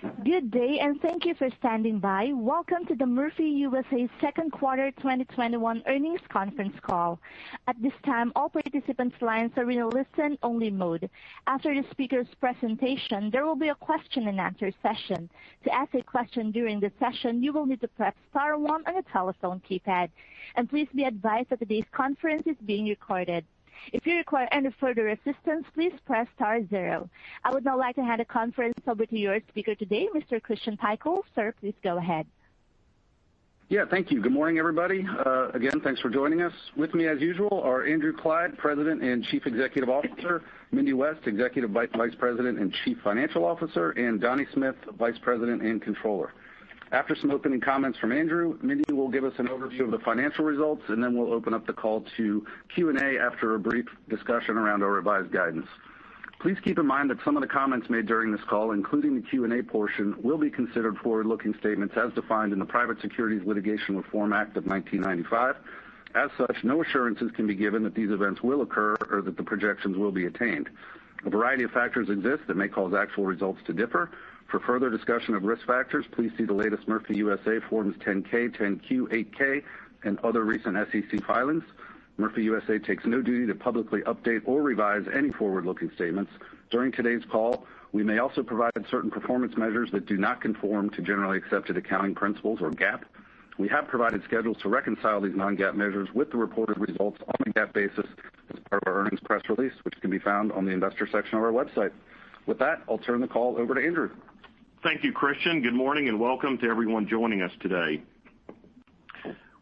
Good day, and thank you for standing by. Welcome to the Murphy USA second quarter 2021 earnings conference call. At this time, all participants' lines are in a listen-only mode. After the speaker's presentation, there will be a question-and-answer session. To ask a question during the session, you will need to press star one on your telephone keypad. And please be advised that today's conference is being recorded. If you require any further assistance, please press star zero. I would now like to hand the conference over to your speaker today, Mr. Christian Pikul. Sir, please go ahead. Yeah, thank you. Good morning, everybody. Again, thanks for joining us. With me, as usual, are Andrew Clyde, President and Chief Executive Officer, Mindy West, Executive Vice President and Chief Financial Officer, and Donnie Smith, Vice President and Controller. After some opening comments from Andrew, Mindy will give us an overview of the financial results, and then we'll open up the call to Q&A after a brief discussion around our revised guidance. Please keep in mind that some of the comments made during this call, including the Q&A portion, will be considered forward-looking statements as defined in the Private Securities Litigation Reform Act of 1995. As such, no assurances can be given that these events will occur or that the projections will be attained. A variety of factors exist that may cause actual results to differ. For further discussion of risk factors, please see the latest Murphy USA Forms 10-K, 10-Q, 8-K, and other recent SEC filings. Murphy USA takes no duty to publicly update or revise any forward-looking statements. During today's call, we may also provide certain performance measures that do not conform to generally accepted accounting principles or GAAP. We have provided schedules to reconcile these non-GAAP measures with the reported results on a GAAP basis as part of our earnings press release, which can be found on the investor section of our website. With that, I'll turn the call over to Andrew. Thank you, Christian. Good morning and welcome to everyone joining us today.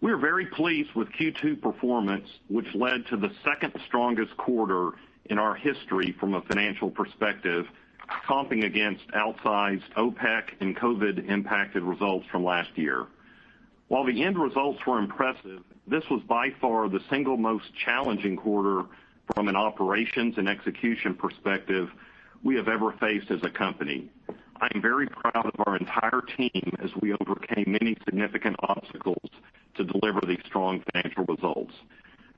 We are very pleased with Q2 performance, which led to the second strongest quarter in our history from a financial perspective, comping against outsized OPEC and COVID-impacted results from last year. While the end results were impressive, this was by far the single most challenging quarter from an operations and execution perspective we have ever faced as a company. I am very proud of our entire team as we overcame many significant obstacles to deliver these strong financial results.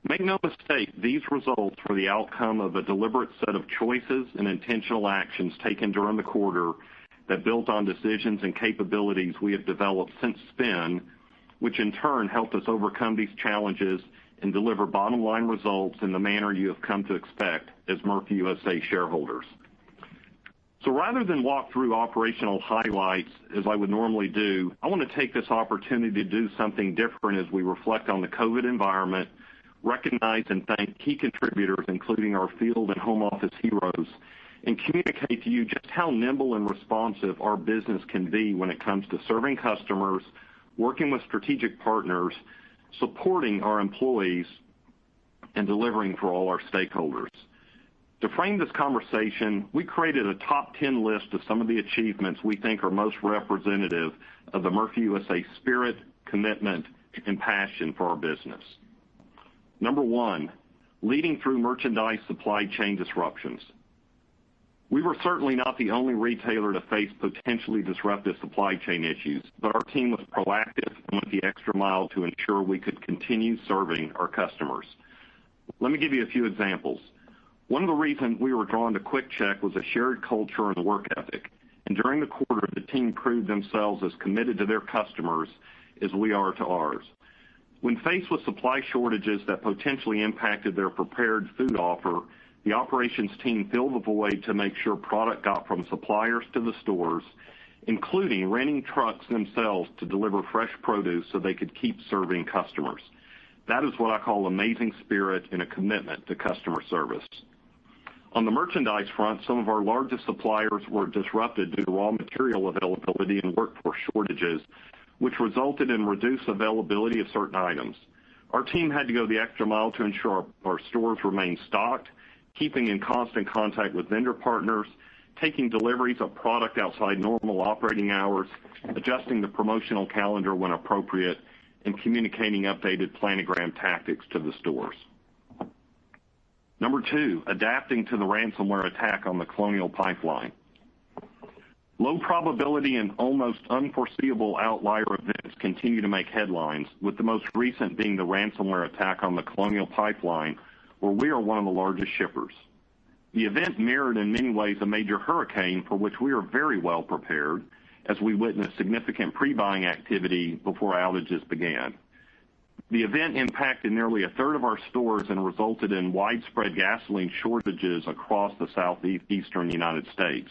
Make no mistake, these results were the outcome of a deliberate set of choices and intentional actions taken during the quarter that built on decisions and capabilities we have developed since spin, which in turn helped us overcome these challenges and deliver bottom-line results in the manner you have come to expect as Murphy USA shareholders. So rather than walk through operational highlights as I would normally do, I want to take this opportunity to do something different as we reflect on the COVID environment, recognize and thank key contributors, including our field and home office heroes, and communicate to you just how nimble and responsive our business can be when it comes to serving customers, working with strategic partners, supporting our employees, and delivering for all our stakeholders. To frame this conversation, we created a top 10 list of some of the achievements we think are most representative of the Murphy USA spirit, commitment, and passion for our business. Number one, leading through merchandise supply chain disruptions. We were certainly not the only retailer to face potentially disruptive supply chain issues, but our team was proactive and went the extra mile to ensure we could continue serving our customers. Let me give you a few examples. One of the reasons we were drawn to QuickChek was a shared culture and work ethic, and during the quarter, the team proved themselves as committed to their customers as we are to ours. When faced with supply shortages that potentially impacted their prepared food offer, the operations team filled the void to make sure product got from suppliers to the stores, including renting trucks themselves to deliver fresh produce so they could keep serving customers. That is what I call amazing spirit and a commitment to customer service. On the merchandise front, some of our largest suppliers were disrupted due to raw material availability and workforce shortages, which resulted in reduced availability of certain items. Our team had to go the extra mile to ensure our stores remained stocked, keeping in constant contact with vendor partners, taking deliveries of product outside normal operating hours, adjusting the promotional calendar when appropriate, and communicating updated planogram tactics to the stores. Number two, adapting to the ransomware attack on the Colonial Pipeline. Low probability and almost unforeseeable outlier events continue to make headlines, with the most recent being the ransomware attack on the Colonial Pipeline, where we are one of the largest shippers. The event mirrored in many ways a major hurricane for which we are very well prepared, as we witnessed significant pre-buying activity before outages began. The event impacted nearly a third of our stores and resulted in widespread gasoline shortages across the southeastern United States.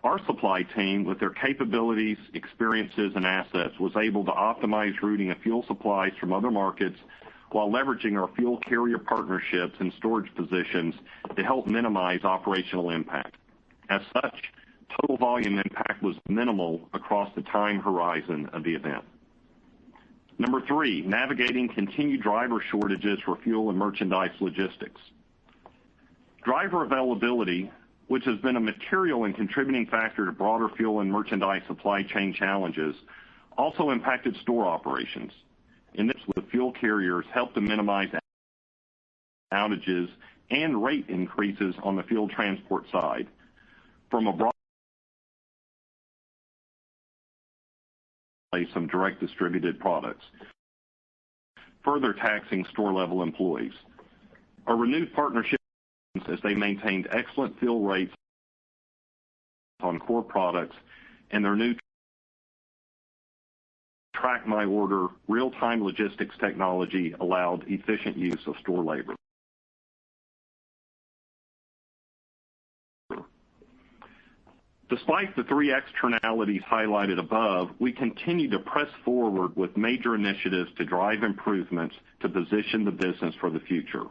Our supply team, with their capabilities, experiences, and assets, was able to optimize routing of fuel supplies from other markets while leveraging our fuel carrier partnerships and storage positions to help minimize operational impact. As such, total volume impact was minimal across the time horizon of the event. Number 3, navigating continued driver shortages for fuel and merchandise logistics. Driver availability, which has been a material and contributing factor to broader fuel and merchandise supply chain challenges, also impacted store operations. And this, with fuel carriers, helped to minimize outages and rate increases on the fuel transport side. From a broad some direct distributed products, further taxing store-level employees. Our renewed partnerships as they maintained excellent fill rates on core products, and their new Track My Order real-time logistics technology allowed efficient use of store labor. Despite the 3 externalities highlighted above, we continue to press forward with major initiatives to drive improvements to position the business for the future.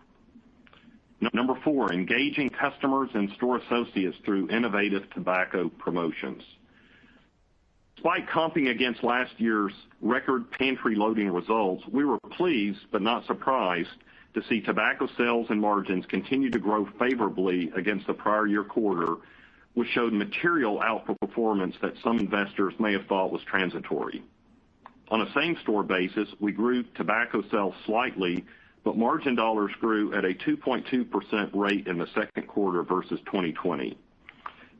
Number 4, engaging customers and store associates through innovative tobacco promotions. Despite comping against last year's record pantry loading results, we were pleased but not surprised to see tobacco sales and margins continue to grow favorably against the prior year quarter, which showed material outperformance that some investors may have thought was transitory. On a same-store basis, we grew tobacco sales slightly, but margin dollars grew at a 2.2% rate in the second quarter versus 2020.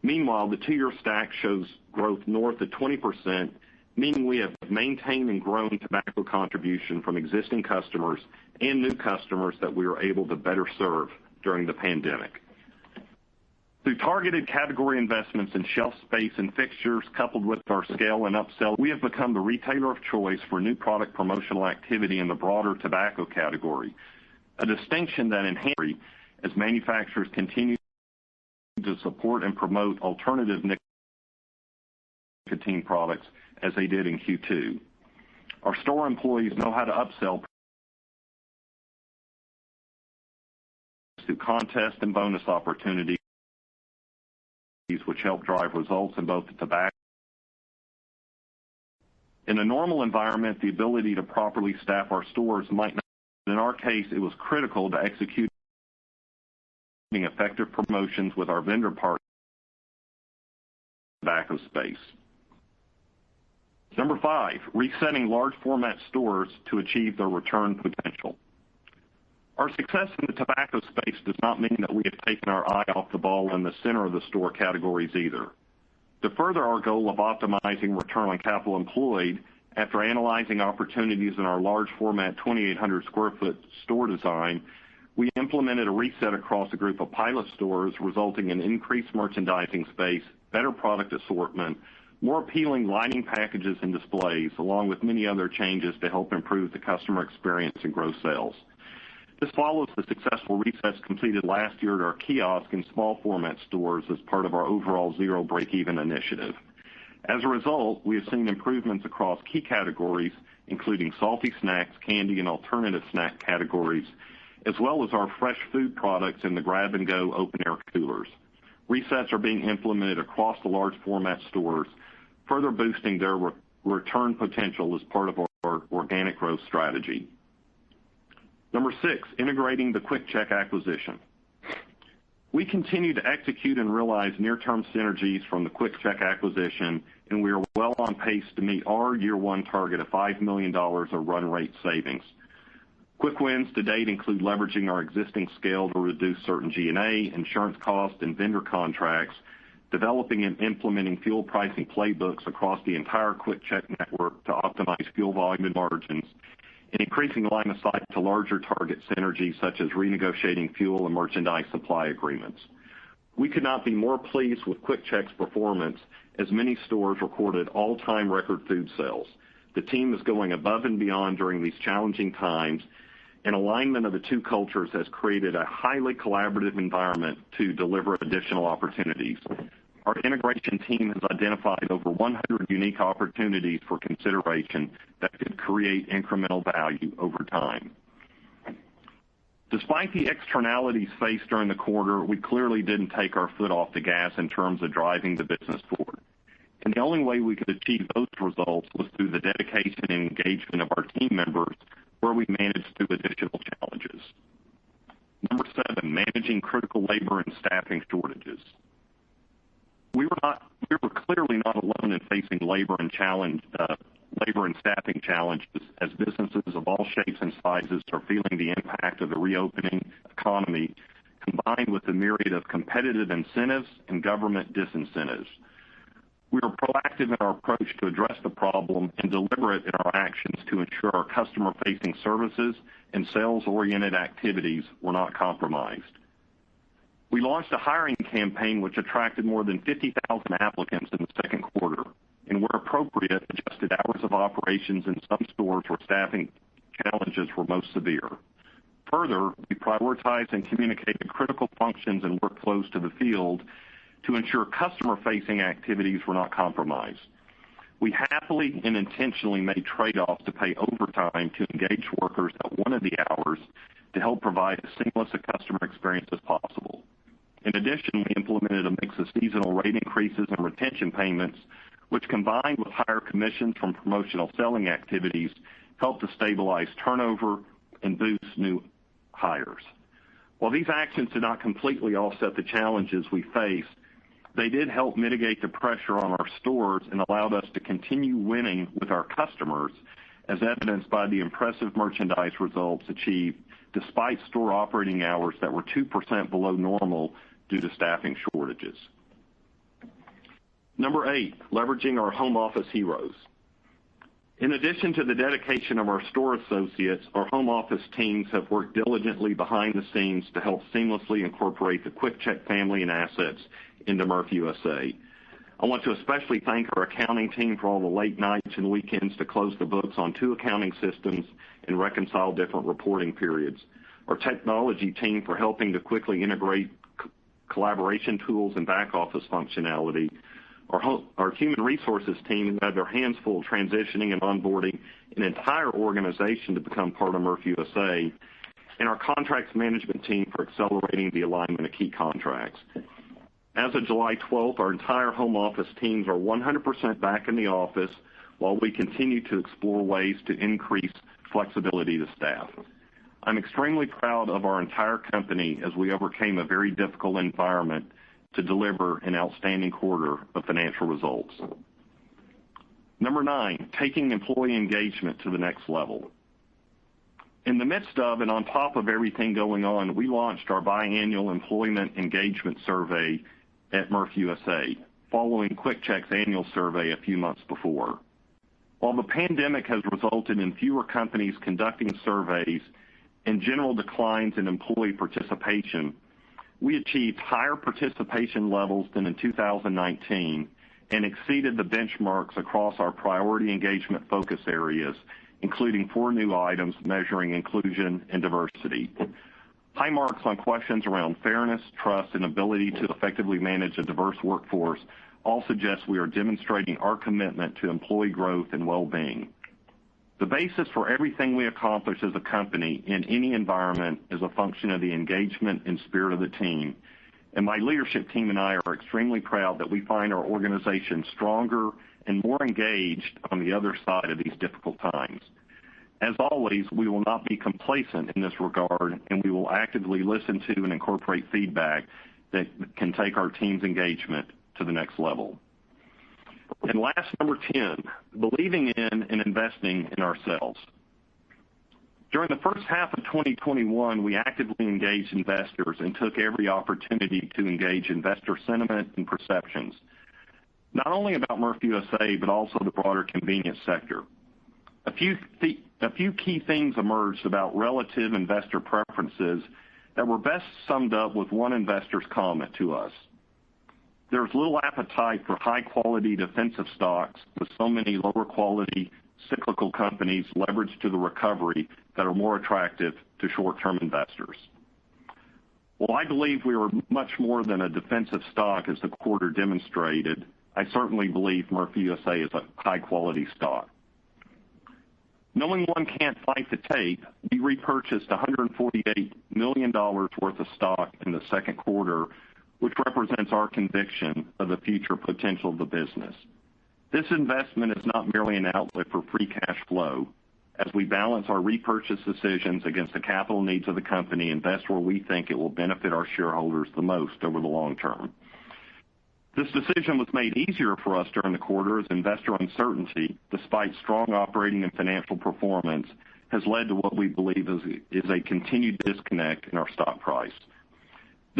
Meanwhile, the 2-year stack shows growth north of 20%, meaning we have maintained and grown tobacco contribution from existing customers and new customers that we were able to better serve during the pandemic. Through targeted category investments in shelf space and fixtures, coupled with our scale and upsell, we have become the retailer of choice for new product promotional activity in the broader tobacco category, a distinction that enhances as manufacturers continue to support and promote alternative nicotine products as they did in Q2. Our store employees know how to upsell through contest and bonus opportunities, which help drive results in both the tobacco. In a normal environment, the ability to properly staff our stores might not. In our case, it was critical to execute effective promotions with our vendor partners in the tobacco space. Number 5, resetting large format stores to achieve their return potential. Our success in the tobacco space does not mean that we have taken our eye off the ball in the center of the store categories either. To further our goal of optimizing return on capital employed, after analyzing opportunities in our large format 2,800 square foot store design, we implemented a reset across a group of pilot stores, resulting in increased merchandising space, better product assortment, more appealing lighting packages and displays, along with many other changes to help improve the customer experience and grow sales. This follows the successful resets completed last year at our kiosk and small format stores as part of our overall zero break-even initiative. As a result, we have seen improvements across key categories, including salty snacks, candy, and alternative snack categories, as well as our fresh food products in the grab-and-go open-air coolers. Resets are being implemented across the large format stores, further boosting their return potential as part of our organic growth strategy. Number 6, integrating the QuickChek acquisition. We continue to execute and realize near-term synergies from the QuickChek acquisition, and we are well on pace to meet our year 1 target of $5 million of run rate savings. Quick wins to date include leveraging our existing scale to reduce certain G&A, insurance costs, and vendor contracts, developing and implementing fuel pricing playbooks across the entire QuickChek network to optimize fuel volume and margins, and increasing line of sight to larger target synergies such as renegotiating fuel and merchandise supply agreements. We could not be more pleased with QuickChek's performance, as many stores recorded all-time record food sales. The team is going above and beyond during these challenging times, and alignment of the two cultures has created a highly collaborative environment to deliver additional opportunities. Our integration team has identified over 100 unique opportunities for consideration that could create incremental value over time. Despite the externalities faced during the quarter, we clearly didn't take our foot off the gas in terms of driving the business forward. And the only way we could achieve those results was through the dedication and engagement of our team members, where we managed through additional challenges. Number 7, managing critical labor and staffing shortages. We were clearly not alone in facing labor and staffing challenges, as businesses of all shapes and sizes are feeling the impact of the reopening economy, combined with the myriad of competitive incentives and government disincentives. We are proactive in our approach to address the problem and deliberate in our actions to ensure our customer-facing services and sales-oriented activities were not compromised. We launched a hiring campaign which attracted more than 50,000 applicants in the second quarter, and where appropriate, adjusted hours of operations in some stores where staffing challenges were most severe. Further, we prioritized and communicated critical functions and workflows to the field to ensure customer-facing activities were not compromised. We happily and intentionally made trade-offs to pay overtime to engage workers at one of the hours to help provide as seamless a customer experience as possible. In addition, we implemented a mix of seasonal rate increases and retention payments, which combined with higher commissions from promotional selling activities helped to stabilize turnover and boost new hires. While these actions did not completely offset the challenges we faced, they did help mitigate the pressure on our stores and allowed us to continue winning with our customers, as evidenced by the impressive merchandise results achieved despite store operating hours that were 2% below normal due to staffing shortages. Number 8, leveraging our home office heroes. In addition to the dedication of our store associates, our home office teams have worked diligently behind the scenes to help seamlessly incorporate the QuickChek family and assets into Murphy USA. I want to especially thank our accounting team for all the late nights and weekends to close the books on 2 accounting systems and reconcile different reporting periods. Our technology team for helping to quickly integrate collaboration tools and back office functionality. Our human resources team who had their hands full transitioning and onboarding an entire organization to become part of Murphy USA, and our contracts management team for accelerating the alignment of key contracts. As of July 12th, our entire home office teams are 100% back in the office while we continue to explore ways to increase flexibility to staff. I'm extremely proud of our entire company as we overcame a very difficult environment to deliver an outstanding quarter of financial results. Number 9, taking employee engagement to the next level. In the midst of and on top of everything going on, we launched our biannual employment engagement survey at Murphy USA, following QuickChek's annual survey a few months before. While the pandemic has resulted in fewer companies conducting surveys and general declines in employee participation, we achieved higher participation levels than in 2019 and exceeded the benchmarks across our priority engagement focus areas, including 4 new items measuring inclusion and diversity. High marks on questions around fairness, trust, and ability to effectively manage a diverse workforce all suggest we are demonstrating our commitment to employee growth and well-being. The basis for everything we accomplish as a company in any environment is a function of the engagement and spirit of the team, and my leadership team and I are extremely proud that we find our organization stronger and more engaged on the other side of these difficult times. As always, we will not be complacent in this regard, and we will actively listen to and incorporate feedback that can take our team's engagement to the next level. And last, number 10, believing in and investing in ourselves. During the first half of 2021, we actively engaged investors and took every opportunity to engage investor sentiment and perceptions, not only about Murphy USA, but also the broader convenience sector. A few key things emerged about relative investor preferences that were best summed up with one investor's comment to us. There's little appetite for high-quality defensive stocks with so many lower-quality cyclical companies leveraged to the recovery that are more attractive to short-term investors. Well, I believe we are much more than a defensive stock as the quarter demonstrated. I certainly believe Murphy USA is a high-quality stock. Knowing one can't fight the tape, we repurchased $148 million worth of stock in the second quarter, which represents our conviction of the future potential of the business. This investment is not merely an outlet for free cash flow. As we balance our repurchase decisions against the capital needs of the company, invest where we think it will benefit our shareholders the most over the long term. This decision was made easier for us during the quarter as investor uncertainty, despite strong operating and financial performance, has led to what we believe is a continued disconnect in our stock price.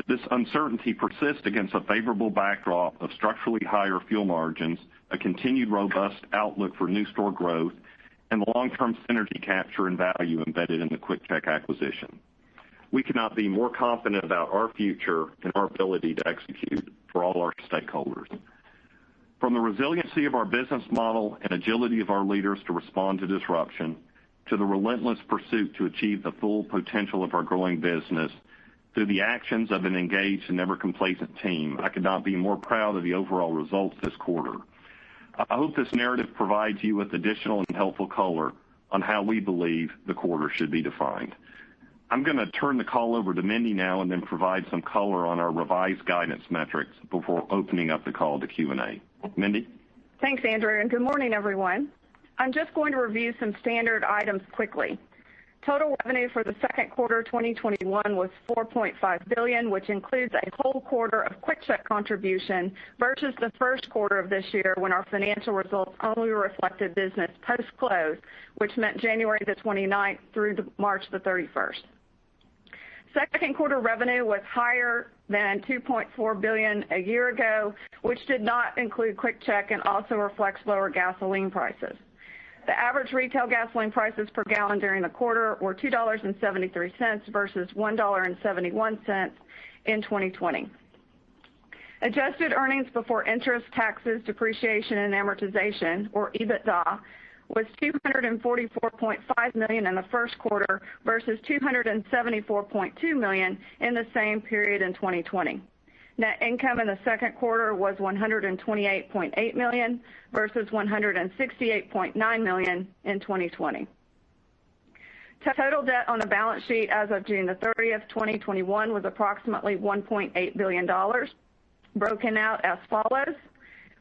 This uncertainty persists against a favorable backdrop of structurally higher fuel margins, a continued robust outlook for new store growth, and the long-term synergy capture and value embedded in the QuickChek acquisition. We cannot be more confident about our future and our ability to execute for all our stakeholders. From the resiliency of our business model and agility of our leaders to respond to disruption, to the relentless pursuit to achieve the full potential of our growing business, through the actions of an engaged and never complacent team, I could not be more proud of the overall results this quarter. I hope this narrative provides you with additional and helpful color on how we believe the quarter should be defined. I'm going to turn the call over to Mindy now and then provide some color on our revised guidance metrics before opening up the call to Q&A. Mindy? Thanks, Andrew, and good morning, everyone. I'm just going to review some standard items quickly. Total revenue for the second quarter 2021 was $4.5 billion, which includes a whole quarter of QuickChek contribution versus the first quarter of this year when our financial results only reflected business post-close, which meant January the 29th through March the 31st. Second quarter revenue was higher than $2.4 billion a year ago, which did not include QuickChek and also reflects lower gasoline prices. The average retail gasoline prices per gallon during the quarter were $2.73 versus $1.71 in 2020. Adjusted earnings before interest, taxes, depreciation, and amortization, or EBITDA, was $244.5 million in the first quarter versus $274.2 million in the same period in 2020. Net income in the second quarter was $128.8 million versus $168.9 million in 2020. Total debt on the balance sheet as of June the 30th, 2021 was approximately $1.8 billion, broken out as follows.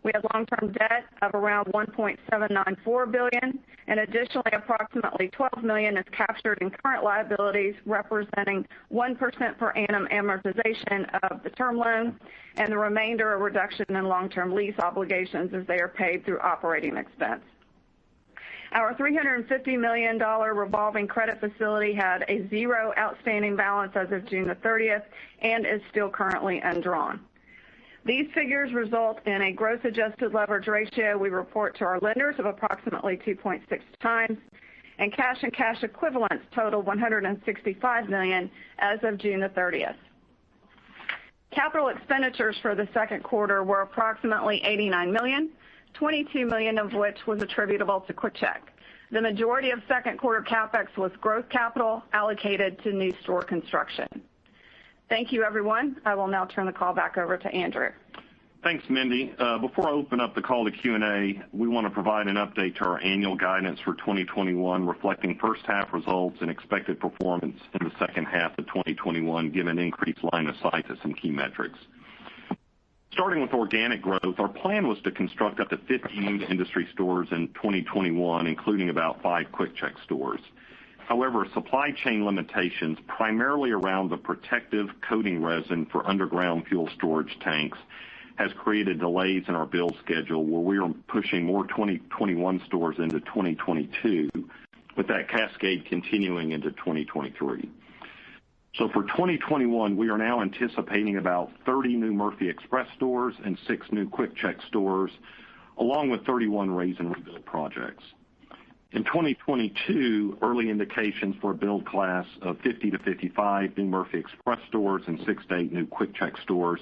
We have long-term debt of around $1.794 billion, and additionally, approximately $12 million is captured in current liabilities, representing 1% per annum amortization of the term loan, and the remainder a reduction in long-term lease obligations as they are paid through operating expense. Our $350 million revolving credit facility had a zero outstanding balance as of June the 30th and is still currently undrawn. These figures result in a gross adjusted leverage ratio we report to our lenders of approximately 2.6 times, and cash equivalents total $165 million as of June the 30th. Capital expenditures for the second quarter were approximately $89 million, $22 million of which was attributable to QuickChek. The majority of second quarter CapEx was growth capital allocated to new store construction. Thank you, everyone. I will now turn the call back over to Andrew. Thanks, Mindy. Before I open up the call to Q&A, we want to provide an update to our annual guidance for 2021, reflecting first half results and expected performance in the second half of 2021, given increased line of sight to some key metrics. Starting with organic growth, our plan was to construct up to 50 new industry stores in 2021, including about 5 QuickChek stores. However, supply chain limitations, primarily around the protective coating resin for underground fuel storage tanks, has created delays in our build schedule where we are pushing more 2021 stores into 2022, with that cascade continuing into 2023. So for 2021, we are now anticipating about 30 new Murphy Express stores and 6 new QuickChek stores, along with 31 raise and rebuild projects. In 2022, early indications for a build class of 50 to 55 new Murphy Express stores and 6 to 8 new QuickChek stores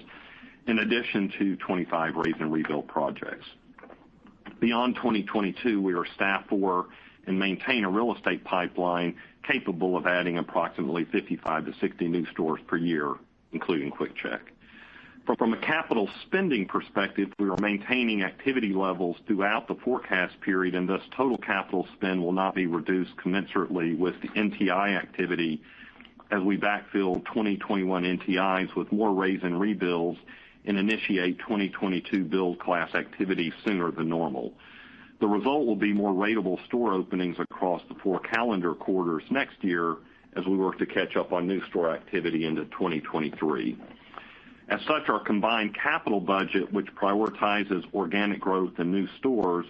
in addition to 25 raise and rebuild projects. Beyond 2022, we are staffed for and maintain a real estate pipeline capable of adding approximately 55 to 60 new stores per year, including QuickChek. From a capital spending perspective, we are maintaining activity levels throughout the forecast period, and thus total capital spend will not be reduced commensurately with the NTI activity as we backfill 2021 NTIs with more raise and rebuilds and initiate 2022 build class activity sooner than normal. The result will be more ratable store openings across the 4 calendar quarters next year as we work to catch up on new store activity into 2023. As such, our combined capital budget, which prioritizes organic growth and new stores,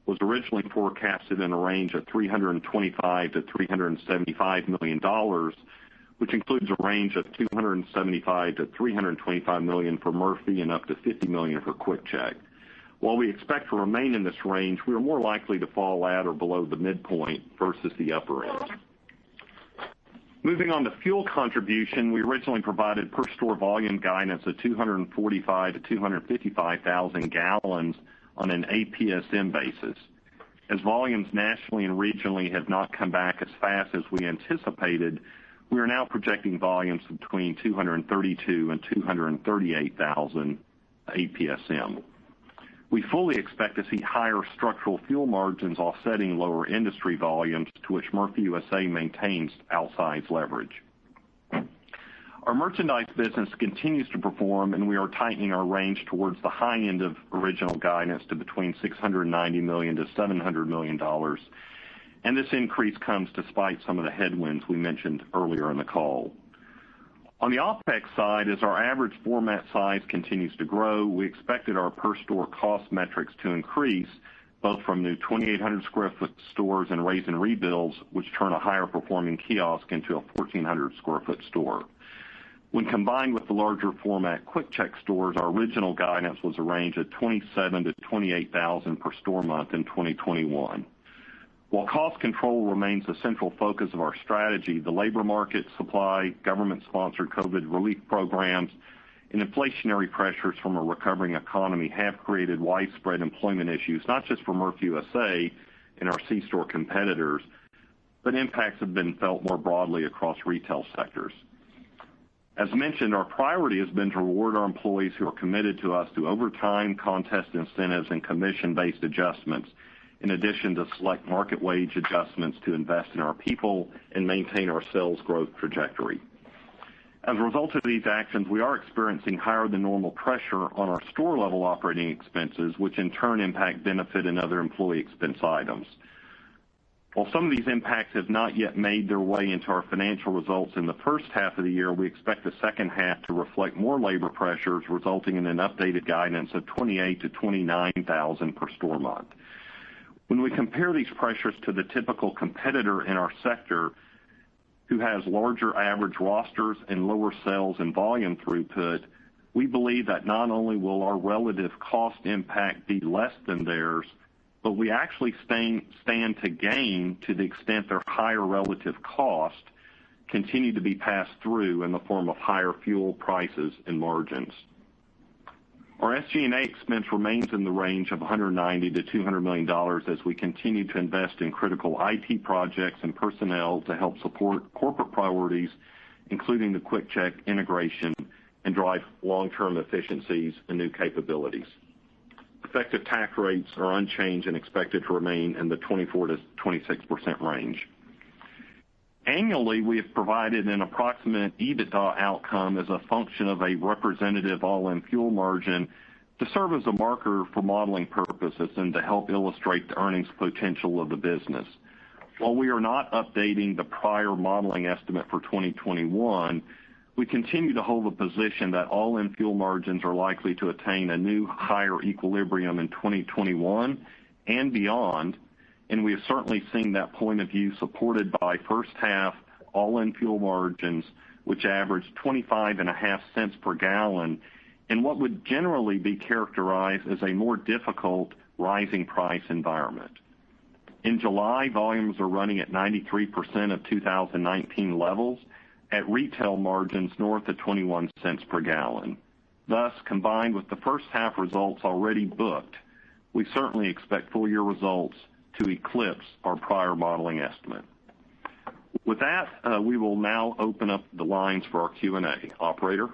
was originally forecasted in a range of $325 to $375 million, which includes a range of $275 to $325 million for Murphy and up to $50 million for QuickChek. While we expect to remain in this range, we are more likely to fall at or below the midpoint versus the upper end. Moving on to fuel contribution, we originally provided per store volume guidance of 245 to 255,000 gallons on an APSM basis. As volumes nationally and regionally have not come back as fast as we anticipated, we are now projecting volumes between 232 and 238,000 APSM. We fully expect to see higher structural fuel margins offsetting lower industry volumes, to which Murphy USA maintains outsized leverage. Our merchandise business continues to perform, and we are tightening our range towards the high end of original guidance to between $690 million to $700 million. And this increase comes despite some of the headwinds we mentioned earlier in the call. On the OPEX side, as our average format size continues to grow, we expected our per store cost metrics to increase, both from new 2,800 square foot stores and raise and rebuilds, which turn a higher performing kiosk into a 1,400 square foot store. When combined with the larger format QuickChek stores, our original guidance was a range of 27,000 to 28,000 per store month in 2021. While cost control remains a central focus of our strategy, the labor market, supply, government-sponsored COVID relief programs, and inflationary pressures from a recovering economy have created widespread employment issues, not just for Murphy USA and our C-store competitors, but impacts have been felt more broadly across retail sectors. As mentioned, our priority has been to reward our employees who are committed to us through overtime, contest incentives, and commission-based adjustments, in addition to select market wage adjustments to invest in our people and maintain our sales growth trajectory. As a result of these actions, we are experiencing higher than normal pressure on our store level operating expenses, which in turn impact benefit and other employee expense items. While some of these impacts have not yet made their way into our financial results in the first half of the year, we expect the second half to reflect more labor pressures, resulting in an updated guidance of 28,000 to 29,000 per store month. When we compare these pressures to the typical competitor in our sector who has larger average rosters and lower sales and volume throughput, we believe that not only will our relative cost impact be less than theirs, but we actually stand to gain to the extent their higher relative cost continue to be passed through in the form of higher fuel prices and margins. Our SG&A expense remains in the range of $190 to $200 million as we continue to invest in critical IT projects and personnel to help support corporate priorities, including the QuickChek integration, and drive long-term efficiencies and new capabilities. Effective tax rates are unchanged and expected to remain in the 24 to 26% range. Annually, we have provided an approximate EBITDA outcome as a function of a representative all-in fuel margin to serve as a marker for modeling purposes and to help illustrate the earnings potential of the business. While we are not updating the prior modeling estimate for 2021, we continue to hold the position that all-in fuel margins are likely to attain a new higher equilibrium in 2021 and beyond, and we have certainly seen that point of view supported by first half all-in fuel margins, which averaged 25.5 cents per gallon in what would generally be characterized as a more difficult rising price environment. In July, volumes are running at 93% of 2019 levels at retail margins north of 21 cents per gallon. Thus, combined with the first half results already booked, we certainly expect full year results to eclipse our prior modeling estimate. With that, we will now open up the lines for our Q&A. Operator?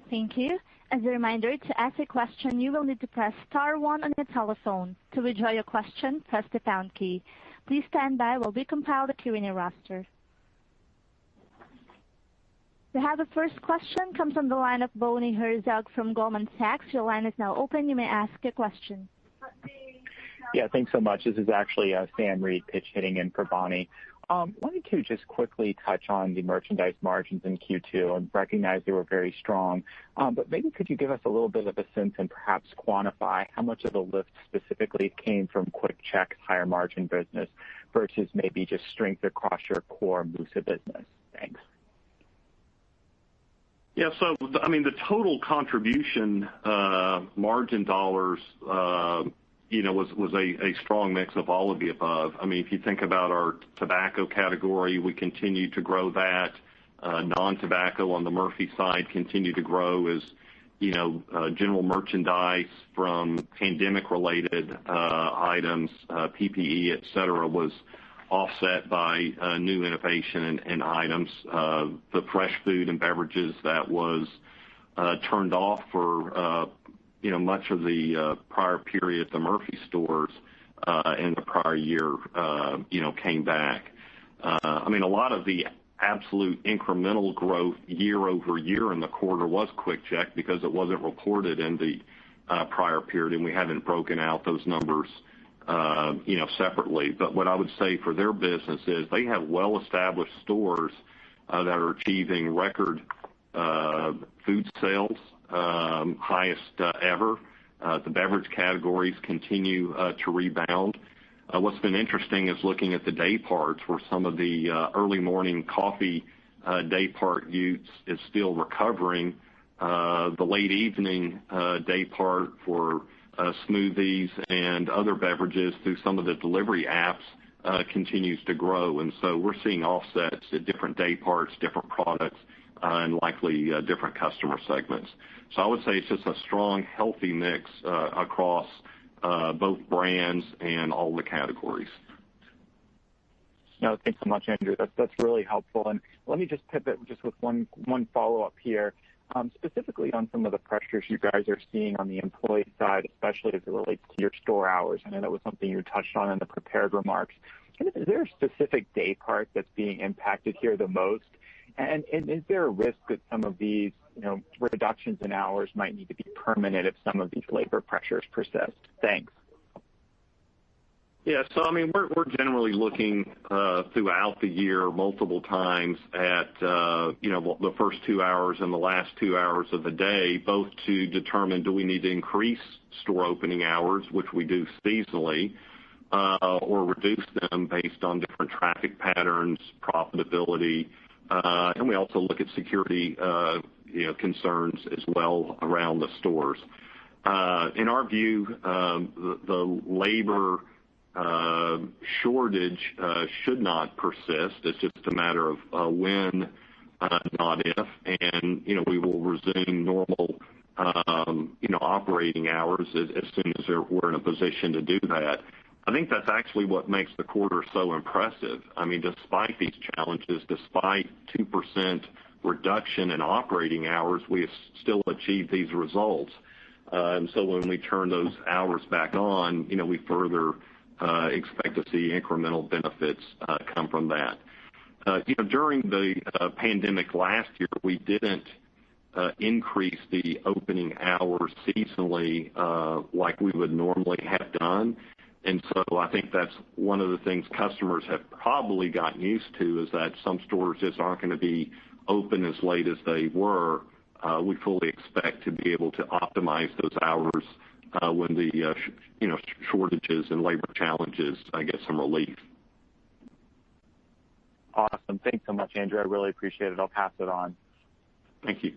Thank you. As a reminder, to ask a question, you will need to press star one on your telephone. To withdraw your question, press the pound key. Please stand by while we compile the Q&A roster. We have the first question comes from the line of Bonnie Herzog from Goldman Sachs. Your line is now open. You may ask a question. Yeah, thanks so much. This is actually Sam Reed pitch hitting in for Bonnie. Wanted to just quickly touch on the merchandise margins in Q2 and recognize they were very strong. But maybe could you give us a little bit of a sense and perhaps quantify how much of the lift specifically came from Quick Check's higher margin business versus maybe just strength across your core MUSA business? Thanks. Yeah, so the total contribution margin dollars, was a strong mix of all of the above. If you think about our tobacco category, we continue to grow that. Non-tobacco on the Murphy side continue to grow as general merchandise from pandemic-related items, PPE, et cetera, was offset by new innovation and items. The fresh food and beverages that was turned off for much of the prior period at the Murphy stores in the prior year came back. A lot of the absolute incremental growth year over year in the quarter was Quick Check because it wasn't reported in the prior period, and we haven't broken out those numbers separately. But what I would say for their business is they have well-established stores that are achieving record food sales, highest ever. The beverage categories continue to rebound. What's been interesting is looking at the day parts where some of the early morning coffee day part use is still recovering. The late evening day part for smoothies and other beverages through some of the delivery apps continues to grow. And so we're seeing offsets at different day parts, different products, and likely different customer segments. So I would say it's just a strong, healthy mix across both brands and all the categories. No, thanks so much, Andrew. That's really helpful. And let me just pivot just with one follow-up here. Specifically on some of the pressures you guys are seeing on the employee side, especially as it relates to your store hours. I know that was something you touched on in the prepared remarks. Is there a specific day part that's being impacted here the most? And is there a risk that some of these reductions in hours might need to be permanent if some of these labor pressures persist? Thanks. Yeah, so we're generally looking throughout the year multiple times at the first 2 hours and the last 2 hours of the day, both to determine do we need to increase store opening hours, which we do seasonally, or reduce them based on different traffic patterns, profitability, and we also look at security concerns as well around the stores. In our view, the labor shortage should not persist. It's just a matter of when, not if, and we will resume normal operating hours as soon as we're in a position to do that. I think that's actually what makes the quarter so impressive. Despite these challenges, despite 2% reduction in operating hours, we have still achieved these results. And so when we turn those hours back on, we further expect to see incremental benefits come from that. During the pandemic last year, we didn't increase the opening hours seasonally like we would normally have done. And so I think that's one of the things customers have probably gotten used to, is that some stores just aren't going to be open as late as they were. We fully expect to be able to optimize those hours when the shortages and labor challenges get some relief. Awesome. Thanks so much, Andrew. I really appreciate it. I'll pass it on. Thank you.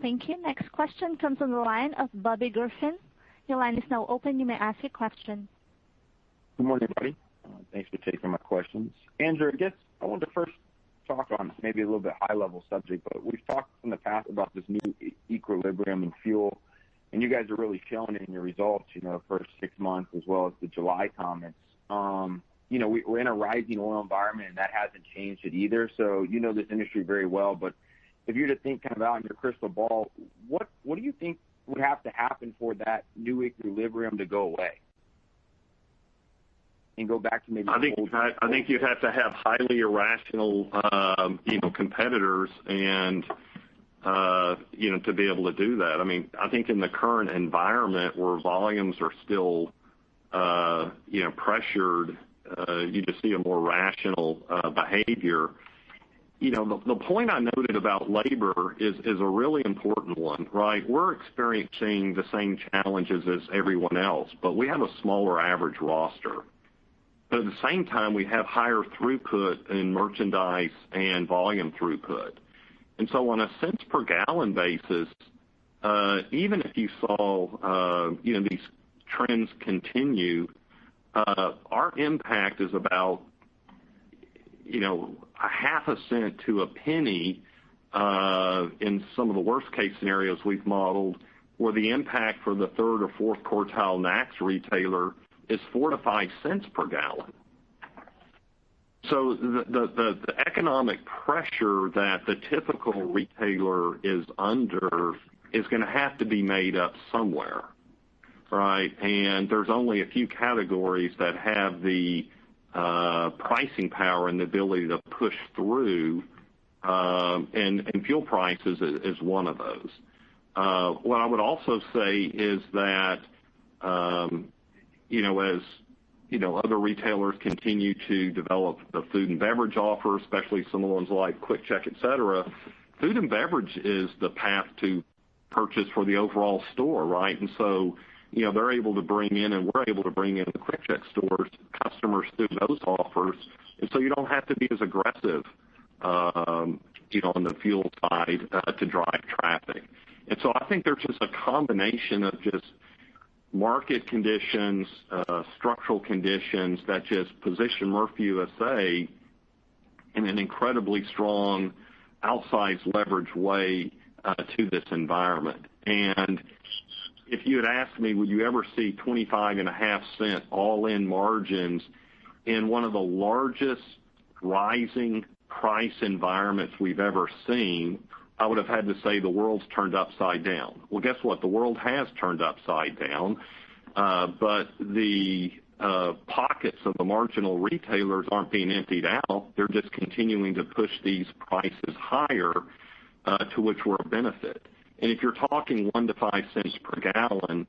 Thank you. Next question comes on the line of Bobby Griffin. Your line is now open. You may ask your question. Good morning, everybody. Thanks for taking my questions. Andrew, I guess I wanted to first talk on maybe a little bit high-level subject, but we've talked in the past about this new equilibrium in fuel, and you guys are really showing it in your results, the first 6 months as well as the July comments. We're in a rising oil environment, and that hasn't changed it either. So you know this industry very well, but if you're to think kind of out in your crystal ball, what do you think would have to happen for that new equilibrium to go away and go back to maybe? I think you'd have to have highly irrational, competitors, and to be able to do that. I mean, I think in the current environment where volumes are still, pressured, you just see a more rational behavior. The point I noted about labor is a really important one, right? We're experiencing the same challenges as everyone else, but we have a smaller average roster. But at the same time, we have higher throughput in merchandise and volume throughput. And so on a cents per gallon basis, even if you saw, these trends continue, our impact is about, a half a cent to a penny in some of the worst case scenarios we've modeled, where the impact for the third or fourth quartile NACS retailer is 4 to 5 cents per gallon. So the economic pressure that the typical retailer is under is going to have to be made up somewhere, right? And there's only a few categories that have the pricing power and the ability to push through, and fuel prices is one of those. What I would also say is that, as other retailers continue to develop the food and beverage offer, especially some of the ones like Quick Check, et cetera, food and beverage is the path to purchase for the overall store, right? And so, they're able to bring in, and we're able to bring in the Quick Check stores, customers through those offers. And so you don't have to be as aggressive, on the fuel side to drive traffic. And so I think there's just a combination of just market conditions, structural conditions that just position Murphy USA in an incredibly strong, outsized leverage way to this environment. And if you had asked me, would you ever see 25.5% all-in margins in one of the largest rising price environments we've ever seen, I would have had to say the world's turned upside down. Well, guess what? The world has turned upside down, but the pockets of the marginal retailers aren't being emptied out. They're just continuing to push these prices higher, to which we're a benefit. And if you're talking 1 to 5 cents per gallon,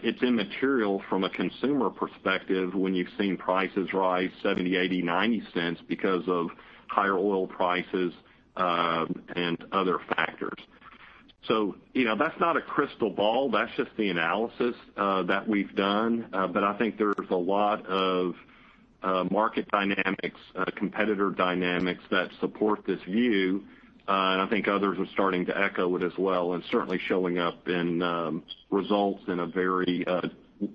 it's immaterial from a consumer perspective when you've seen prices rise 70, 80, 90 cents because of higher oil prices and other factors. So, that's not a crystal ball. That's just the analysis that we've done. But I think there's a lot of market dynamics, competitor dynamics that support this view. And I think others are starting to echo it as well, and certainly showing up in results in a very,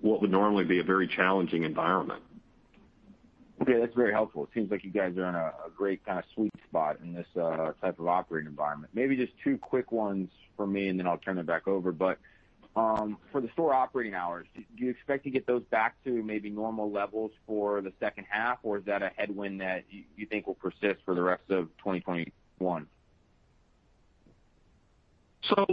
what would normally be a very challenging environment. Okay, that's very helpful. It seems like you guys are in a great kind of sweet spot in this type of operating environment. Maybe just 2 quick ones for me, and then I'll turn it back over. But for the store operating hours, do you expect to get those back to maybe normal levels for the second half, or is that a headwind that you think will persist for the rest of 2021? So,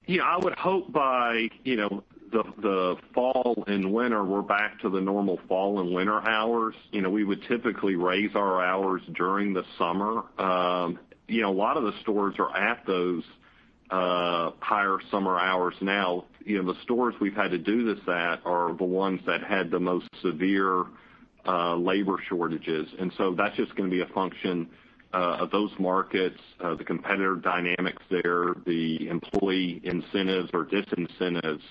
I would hope by, the fall and winter, we're back to the normal fall and winter hours. We would typically raise our hours during the summer. A lot of the stores are at those higher summer hours now. The stores we've had to do this at are the ones that had the most severe labor shortages. And so that's just going to be a function of those markets, the competitor dynamics there, the employee incentives or disincentives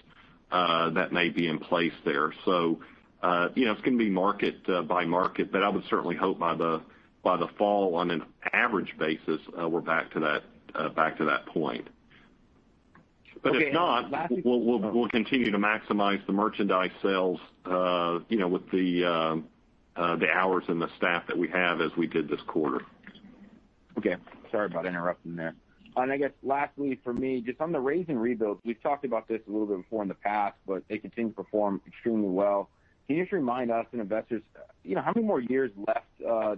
that may be in place there. So, it's going to be market by market, but I would certainly hope by the fall, on an average basis, we're back to that point. But okay, if not, we'll continue to maximize the merchandise sales, with the hours and the staff that we have as we did this quarter. Okay. Sorry about interrupting there. And I guess lastly for me, just on the raise and rebuilds, we've talked about this a little bit before in the past, but they continue to perform extremely well. Can you just remind us and investors, how many more years left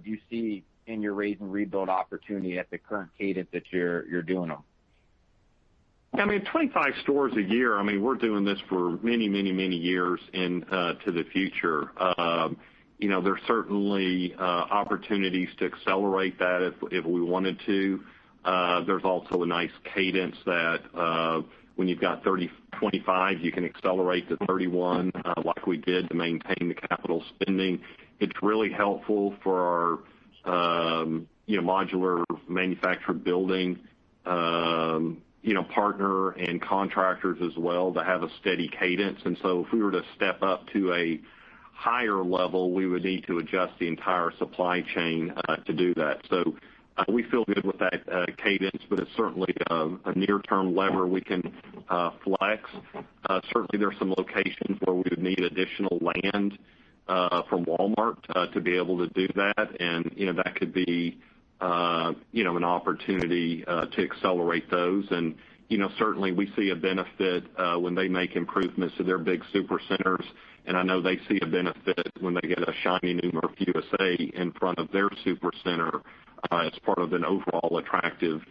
do you see in your raise and rebuild opportunity at the current cadence that you're doing them? I mean, 25 stores a year. I mean, we're doing this for many, many, many years into the future. There's certainly opportunities to accelerate that if we wanted to. There's also a nice cadence that when you've got 25, you can accelerate to 31 like we did to maintain the capital spending. It's really helpful for our modular manufactured building partner and contractors as well to have a steady cadence. And so if we were to step up to a higher level, we would need to adjust the entire supply chain to do that. So we feel good with that cadence, but it's certainly a near-term lever we can flex. Certainly there's some locations where we would need additional land from Walmart to be able to do that, and that could be an opportunity to accelerate those. And certainly we see a benefit when they make improvements to their big super centers, and I know they see a benefit when they get a shiny new Murphy USA in front of their super center as part of an overall attractive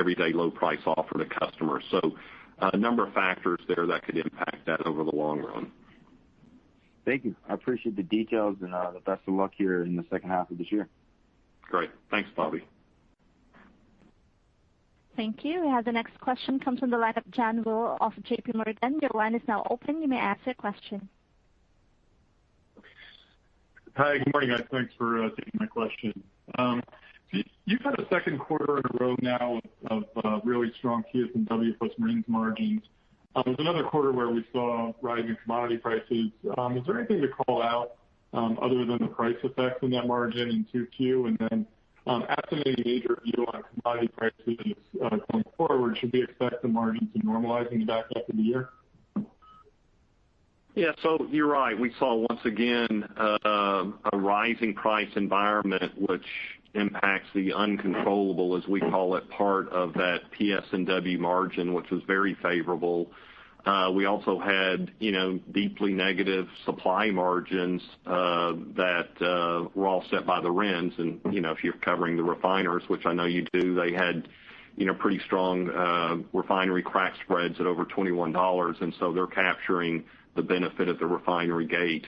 everyday low price offer to customers. So a number of factors there that could impact that over the long run. Thank you. I appreciate the details, and the best of luck here in the second half of this year. Great. Thanks, Bobby. Thank you. We have the next question comes from the line of John Will of J.P. Morgan. Your line is now open. You may ask your question. Hi, good morning, guys. Thanks for taking my question. You've had a second quarter in a row now of really strong PS&W plus Marines margins. There's another quarter where we saw rising commodity prices. Is there anything to call out other than the price effects in that margin in 2Q? And then absent any major view on commodity prices going forward, should we expect the margin to normalize in the back half of the year? Yeah, so you're right. We saw once again a rising price environment, which impacts the uncontrollable, as we call it, part of that PS&W margin, which was very favorable. We also had, deeply negative supply margins that were offset by the RINs. And, if you're covering the refiners, which I know you do, they had, pretty strong refinery crack spreads at over $21. And so they're capturing the benefit at the refinery gate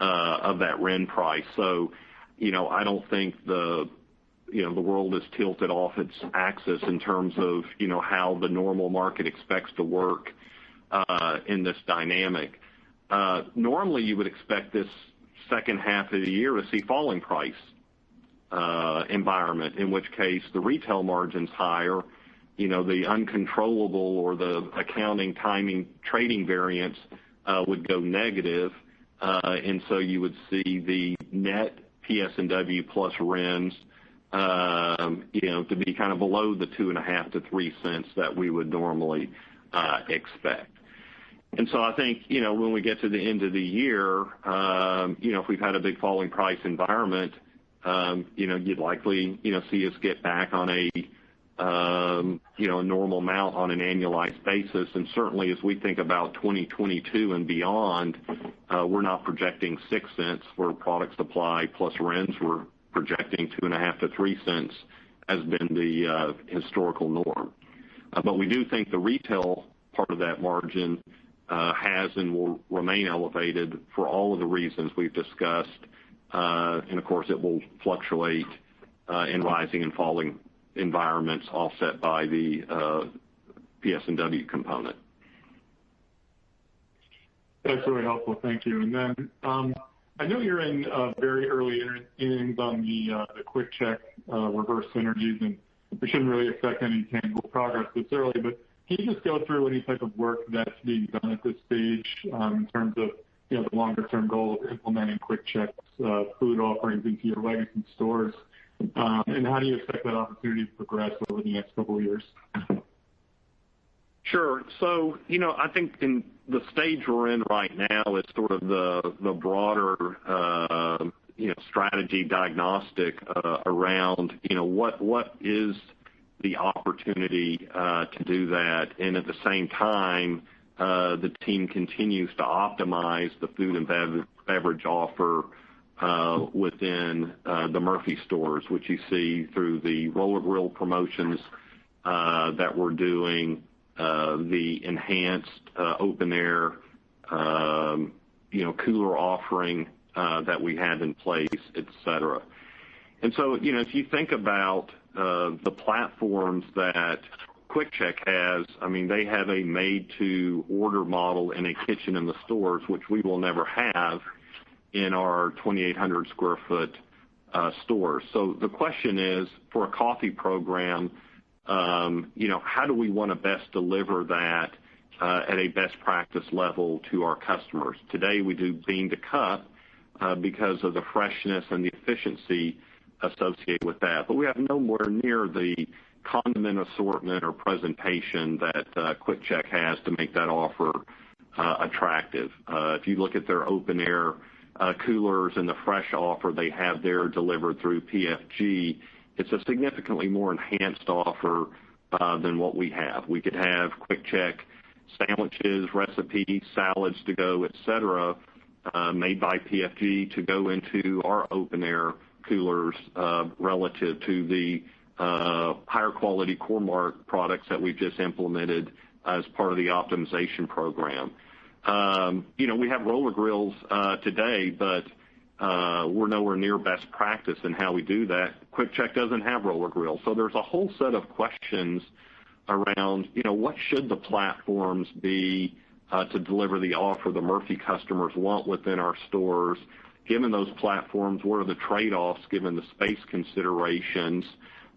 of that RIN price. So, I don't think the world is tilted off its axis in terms of, how the normal market expects to work in this dynamic. Normally you would expect this second half of the year to see falling price environment, in which case the retail margin's higher, the uncontrollable or the accounting timing trading variance would go negative, and so you would see the net PS&W plus RINs to be kind of below the 2.5 to 3 cents that we would normally expect. And so I think, when we get to the end of the year, if we've had a big falling price environment, you'd likely, see us get back on a normal amount on an annualized basis. And certainly as we think about 2022 and beyond, we're not projecting 6 cents for product supply plus RINs. We're projecting 2.5 to 3 cents has been the historical norm. But we do think the retail part of that margin has and will remain elevated for all of the reasons we've discussed. And of course it will fluctuate in rising and falling environments offset by the PS&W component. That's really helpful. Thank you. And then I know you're in very early innings on the quick check reverse synergies, and we shouldn't really expect any tangible progress this early, but can you just go through any type of work that's being done at this stage in terms of the longer term goal of implementing quick checks food offerings into your legacy stores, and how do you expect that opportunity to progress over the next couple of years? Sure. So, I think in the stage we're in right now, it's sort of the broader, strategy diagnostic around, what is the opportunity to do that, and at the same time, the team continues to optimize the food and beverage offer within the Murphy stores, which you see through the roller grill promotions that we're doing, the enhanced open air cooler offering that we have in place, et cetera. And so, if you think about the platforms that QuickChek has, they have a made-to-order model in a kitchen in the stores, which we will never have in our 2,800 square foot stores. So the question is, for a coffee program, how do we want to best deliver that at a best practice level to our customers? Today we do bean to cup because of the freshness and the efficiency associated with that. But we have nowhere near the condiment assortment or presentation that QuickChek has to make that offer attractive. If you look at their open air coolers and the fresh offer they have there delivered through PFG, it's a significantly more enhanced offer than what we have. We could have QuickChek sandwiches, recipes, salads to go, et cetera, made by PFG to go into our open air coolers relative to the higher quality Core-Mark products that we've just implemented as part of the optimization program. We have roller grills today, but we're nowhere near best practice in how we do that. QuickChek doesn't have roller grills. So there's a whole set of questions around, what should the platforms be to deliver the offer the Murphy customers want within our stores. Given those platforms, what are the trade-offs given the space considerations?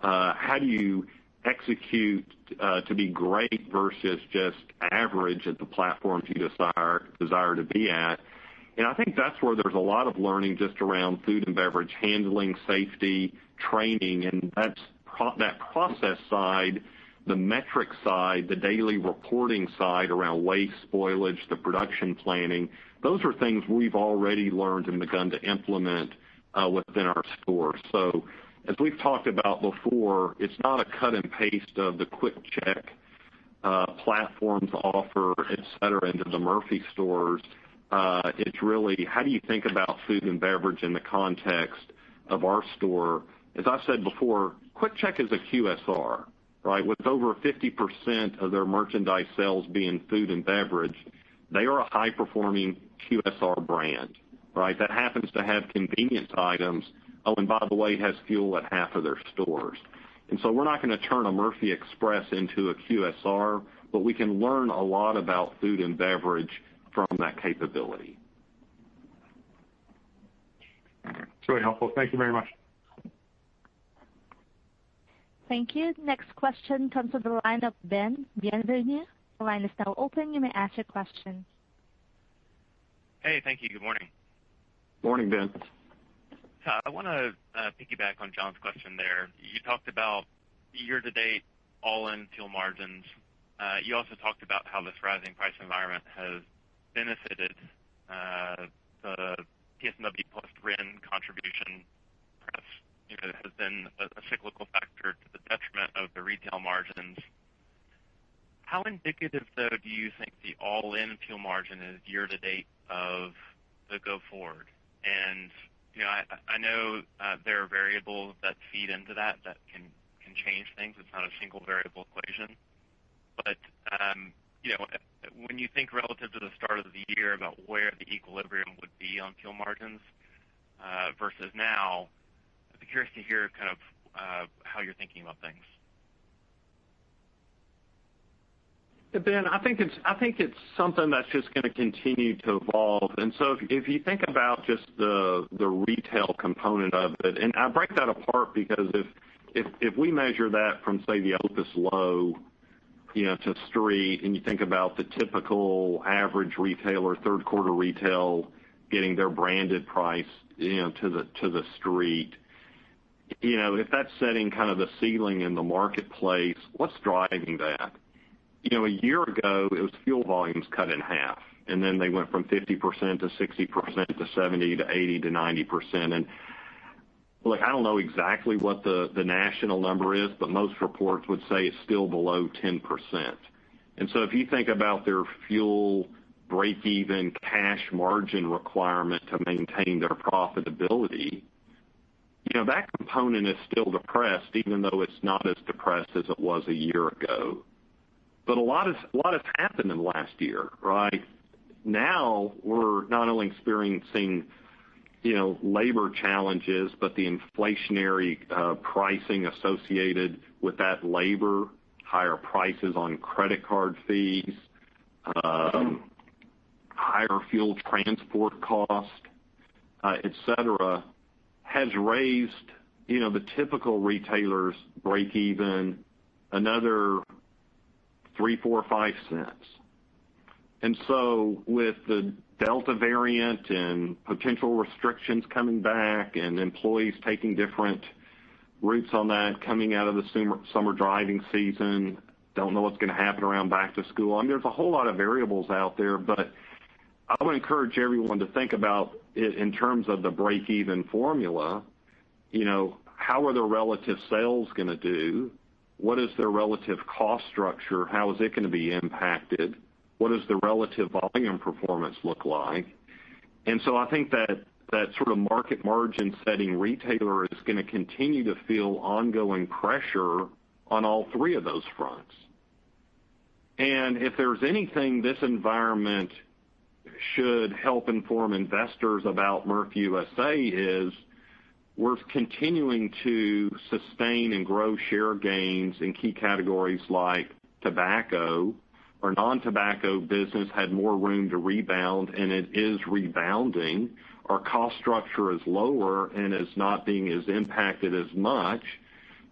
How do you execute to be great versus just average at the platforms you desire to be at? And I think that's where there's a lot of learning just around food and beverage handling, safety, training, and that process side, the metric side, the daily reporting side around waste, spoilage, the production planning. Those are things we've already learned and begun to implement within our stores. So as we've talked about before, it's not a cut and paste of the QuickChek platforms offer, et cetera, into the Murphy stores. It's really, how do you think about food and beverage in the context of our store? As I've said before, QuickChek is a QSR, right? With over 50% of their merchandise sales being food and beverage, they are a high-performing QSR brand, right? That happens to have convenience items. Oh, and by the way, has fuel at half of their stores. And so we're not going to turn a Murphy Express into a QSR, but we can learn a lot about food and beverage from that capability. It's really helpful. Thank you very much. Thank you. Next question comes from the line of Ben Bienvenu. The line is now open. You may ask your question. Hey, thank you. Good morning. Morning, Ben. I want to piggyback on John's question there. You talked about year-to-date all-in fuel margins. You also talked about how this rising price environment has benefited the PS&W plus RIN contribution. Perhaps has been a cyclical factor to the detriment of the retail margins. How indicative, though, do you think the all-in fuel margin is year-to-date of the go-forward? And I know there are variables that feed into that can change things. It's not a single variable equation. But when you think relative to the start of the year about where the equilibrium would be on fuel margins versus now, I'd be curious to hear kind of how you're thinking about things. Ben, I think it's something that's just going to continue to evolve. And so if you think about just the retail component of it, and I break that apart because if we measure that from, say, the Opus Low, to street, and you think about the typical average retailer, third quarter retail, getting their branded price, to the street, if that's setting kind of the ceiling in the marketplace, what's driving that? A year ago, it was fuel volumes cut in half, and then they went from 50% to 60% to 70 to 80 to 90%. look, I don't know exactly what the national number is, but most reports would say it's still below 10%. And so if you think about their fuel break-even cash margin requirement to maintain their profitability, that component is still depressed, even though it's not as depressed as it was a year ago. But a lot has happened in the last year, right? Now we're not only experiencing labor challenges, but the inflationary pricing associated with that labor, higher prices on credit card fees, higher fuel transport cost, et cetera, has raised, the typical retailer's break even another 3, 4, 5 cents. And so with the Delta variant and potential restrictions coming back and employees taking different routes on that coming out of the summer driving season, don't know what's going to happen around back to school. I mean, there's a whole lot of variables out there, but I would encourage everyone to think about it in terms of the break-even formula. How are their relative sales going to do? What is their relative cost structure? How is it going to be impacted? What does the relative volume performance look like? And so I think that sort of market margin setting retailer is going to continue to feel ongoing pressure on all three of those fronts. And if there's anything this environment should help inform investors about Murphy USA is we're continuing to sustain and grow share gains in key categories like tobacco. Our non-tobacco business had more room to rebound, and it is rebounding. Our cost structure is lower and is not being as impacted as much.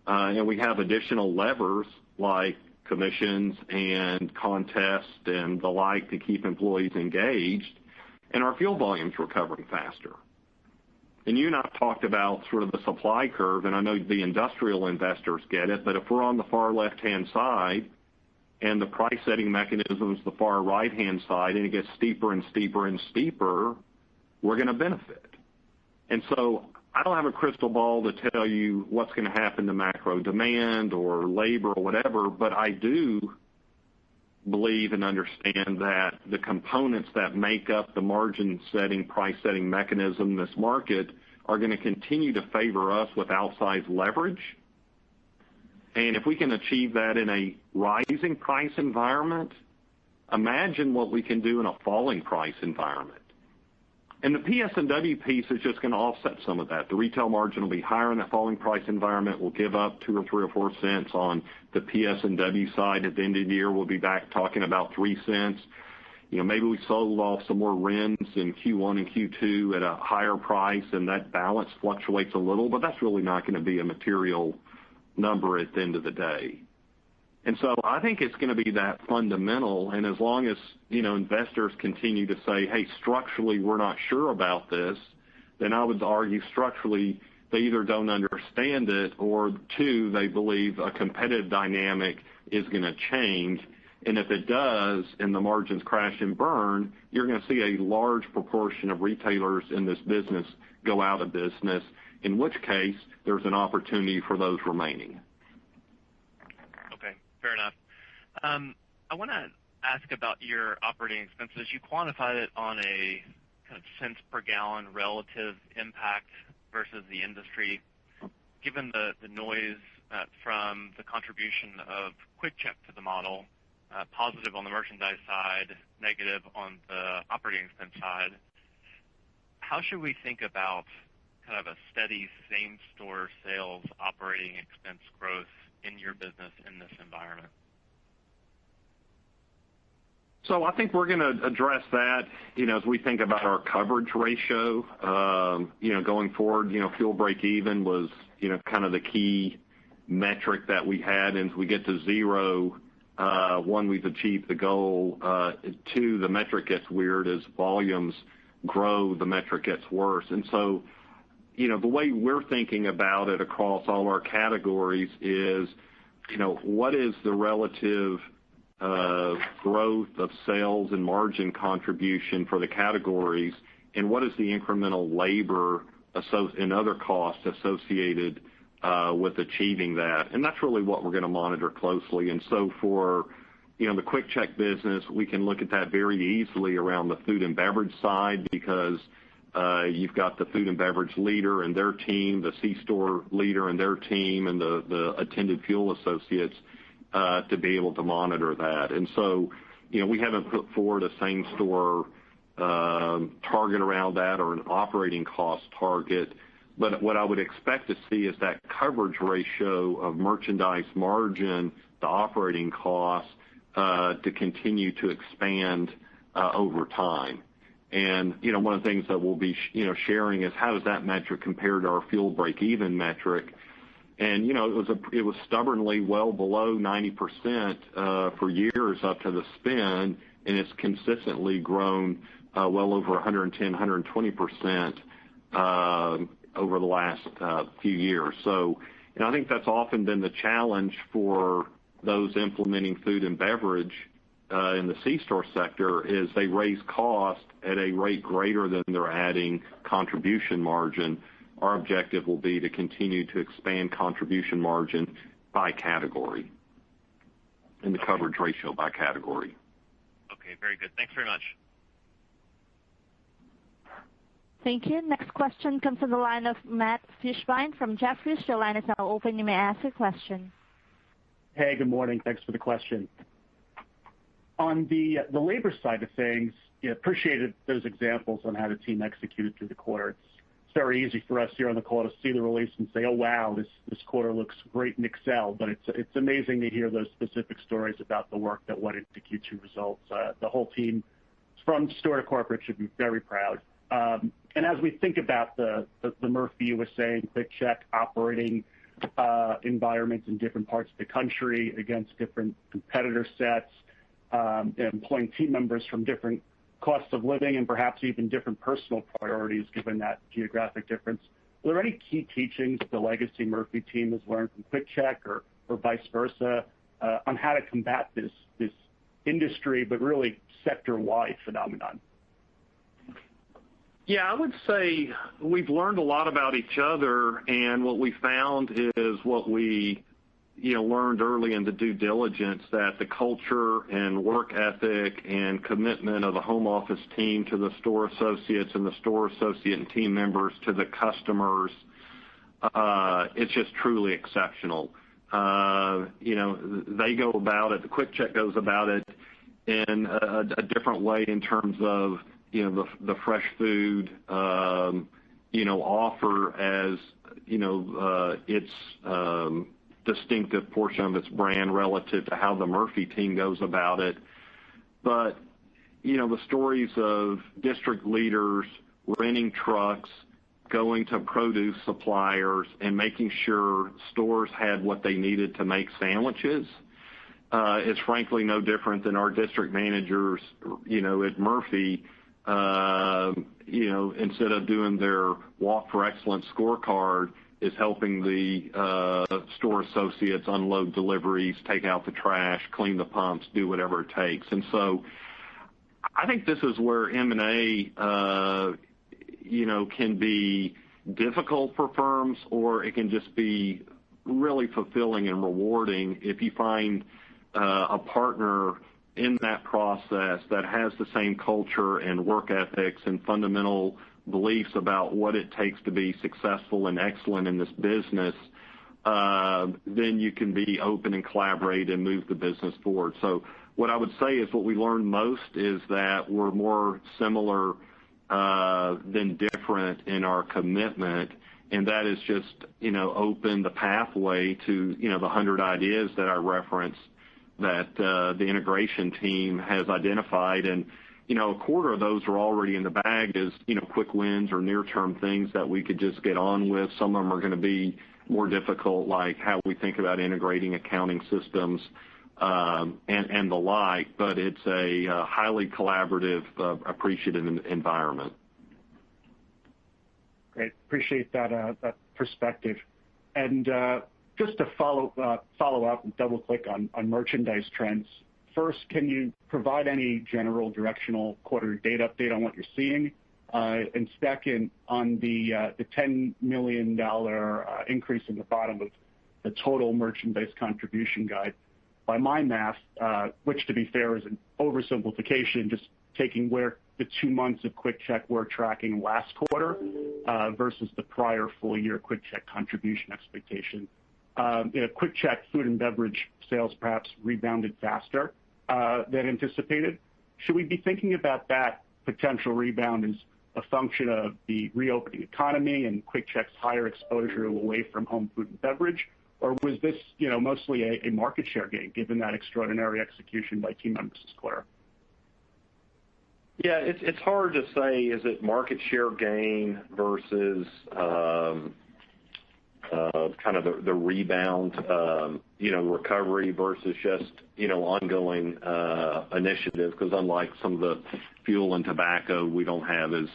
And we have additional levers like commissions and contests and the like to keep employees engaged. And our fuel volume's recovering faster. And you and I have talked about sort of the supply curve, and I know the industrial investors get it, but if we're on the far left-hand side and the price setting mechanism is the far right-hand side and it gets steeper and steeper and steeper, we're going to benefit. And so I don't have a crystal ball to tell you what's going to happen to macro demand or labor or whatever, but I do believe and understand that the components that make up the margin setting, price setting mechanism in this market are going to continue to favor us with outsized leverage. And if we can achieve that in a rising price environment, imagine what we can do in a falling price environment. And the PS&W piece is just going to offset some of that. The retail margin will be higher in that falling price environment. We'll give up 2 or 3 or 4 cents on the PS&W side. At the end of the year, we'll be back talking about 3 cents. Maybe we sold off some more RINs in Q1 and Q2 at a higher price, and that balance fluctuates a little, but that's really not going to be a material number at the end of the day. And so I think it's going to be that fundamental, and as long as, investors continue to say, hey, structurally we're not sure about this, then I would argue structurally they either don't understand it or 2, they believe a competitive dynamic is going to change. And if it does and the margins crash and burn, you're going to see a large proportion of retailers in this business go out of business, in which case there's an opportunity for those remaining. Okay, fair enough. I want to ask about your operating expenses. You quantified it on a kind of cents per gallon relative impact versus the industry. Given the noise from the contribution of QuickChek to the model, positive on the merchandise side, negative on the operating expense side, how should we think about kind of a steady same-store sales operating expense growth in your business in this environment? So I think we're going to address that, as we think about our coverage ratio. Going forward, fuel break even was, kind of the key metric that we had. And as we get to 0, 1, we've achieved the goal. 2, the metric gets weird. As volumes grow, the metric gets worse. And so, the way we're thinking about it across all our categories is, what is the relative growth of sales and margin contribution for the categories, and what is the incremental labor and other costs associated with achieving that. And that's really what we're going to monitor closely. And so for the Quick Check business, we can look at that very easily around the food and beverage side because you've got the food and beverage leader and their team, the C-store leader and their team, and the attended fuel associates to be able to monitor that. And so, we haven't put forward a same-store target around that or an operating cost target. But what I would expect to see is that coverage ratio of merchandise margin to operating costs to continue to expand over time. And, one of the things that we'll be, sharing is how does that metric compare to our fuel break-even metric? And, it was stubbornly well below 90% for years up to the spin, and it's consistently grown well over 110, 120% over the last few years. So, I think that's often been the challenge for those implementing food and beverage in the C-store sector is they raise cost at a rate greater than they're adding contribution margin. Our objective will be to continue to expand contribution margin by category and the coverage ratio by category. Okay, very good. Thanks very much. Thank you. Next question comes from the line of Matt Fishbein from Jefferies. Your line is now open. You may ask your question. Hey, good morning. Thanks for the question. On the labor side of things, appreciated those examples on how the team executed through the quarter. It's very easy for us here on the call to see the release and say, oh, wow, this quarter looks great in Excel. But it's amazing to hear those specific stories about the work that went into Q2 results. The whole team from store to corporate should be very proud. And as we think about the Murphy USA and Quick Check operating environments in different parts of the country against different competitor sets, employing team members from different costs of living and perhaps even different personal priorities given that geographic difference, are there any key teachings the legacy Murphy team has learned from Quick Check or vice versa on how to combat this industry but really sector-wide phenomenon? Yeah, I would say we've learned a lot about each other, and what we found is what we learned early in the due diligence, that the culture and work ethic and commitment of the home office team to the store associates and the store associate and team members to the customers, it's just truly exceptional. They go about it, the Quick Check goes about it in a different way in terms of the fresh food, offer as, its distinctive portion of its brand relative to how the Murphy team goes about it. But, the stories of district leaders renting trucks, going to produce suppliers, and making sure stores had what they needed to make sandwiches is frankly no different than our district managers, at Murphy, instead of doing their Walk for Excellence scorecard, is helping the store associates unload deliveries, take out the trash, clean the pumps, do whatever it takes. And so I think this is where M&A, can be difficult for firms, or it can just be really fulfilling and rewarding if you find a partner in that process that has the same culture and work ethics and fundamental beliefs about what it takes to be successful and excellent in this business, then you can be open and collaborate and move the business forward. So what I would say is what we learned most is that we're more similar than different in our commitment, and that is just, open the pathway to, the 100 ideas that I referenced that the integration team has identified. And, a quarter of those are already in the bag as, quick wins or near-term things that we could just get on with. Some of them are going to be more difficult, like how we think about integrating accounting systems and the like, but it's a highly collaborative, appreciative environment. Great. Appreciate that perspective. And just to follow up and double-click on merchandise trends, first, can you provide any general directional quarter-to-date update on what you're seeing? And second, on the $10 million increase in the bottom of the total merchandise contribution guide, by my math, which to be fair is an oversimplification, just taking where the 2 months of QuickChek were tracking last quarter versus the prior full year QuickChek contribution expectation. QuickChek food and beverage sales perhaps rebounded faster than anticipated. Should we be thinking about that potential rebound as a function of the reopening economy and QuickChek's higher exposure away from home food and beverage? Or was this, mostly a market share gain given that extraordinary execution by team members this quarter? Yeah, it's hard to say, is it market share gain versus kind of the rebound, recovery versus just, ongoing initiative, because unlike some of the fuel and tobacco, we don't have as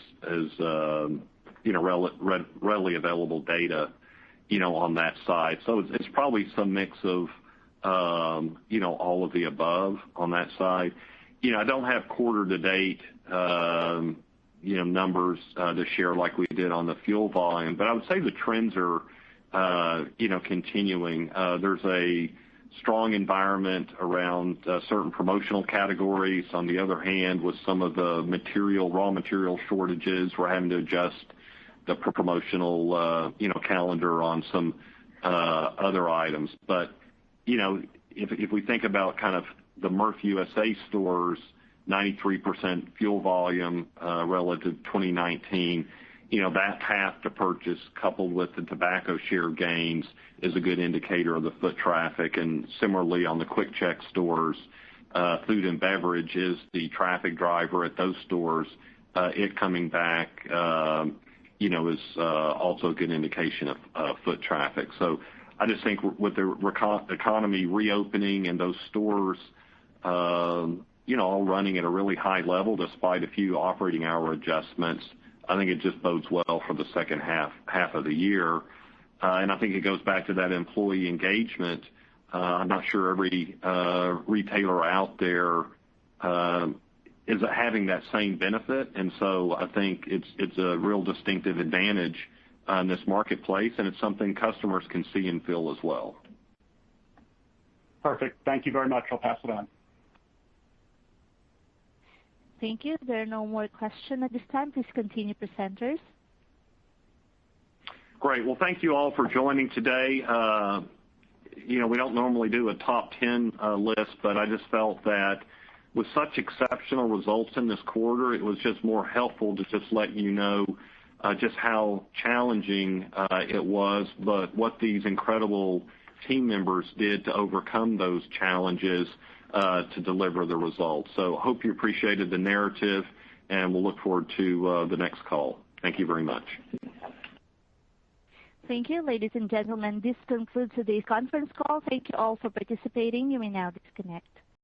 readily available data, on that side. So it's probably some mix of, all of the above on that side. I don't have quarter to date, numbers to share like we did on the fuel volume, but I would say the trends are, continuing. There's a strong environment around certain promotional categories. On the other hand, with some of the raw material shortages, we're having to adjust the promotional, calendar on some other items. But, if we think about kind of the Murphy USA stores, 93% fuel volume relative to 2019, that path to purchase coupled with the tobacco share gains is a good indicator of the foot traffic. And similarly on the QuickChek stores, food and beverage is the traffic driver at those stores. It coming back, is also a good indication of foot traffic. So I just think with the economy reopening and those stores, all running at a really high level despite a few operating hour adjustments, I think it just bodes well for the second half of the year. And I think it goes back to that employee engagement. I'm not sure every retailer out there is having that same benefit. And so I think it's a real distinctive advantage in this marketplace, and it's something customers can see and feel as well. Perfect. Thank you very much. I'll pass it on. Thank you. There are no more questions at this time. Please continue, presenters. Great. Well, thank you all for joining today. We don't normally do a top 10 list, but I just felt that with such exceptional results in this quarter, it was just more helpful to just let you know just how challenging it was, but what these incredible team members did to overcome those challenges to deliver the results. So hope you appreciated the narrative, and we'll look forward to the next call. Thank you very much. Thank you, ladies and gentlemen. This concludes today's conference call. Thank you all for participating. You may now disconnect.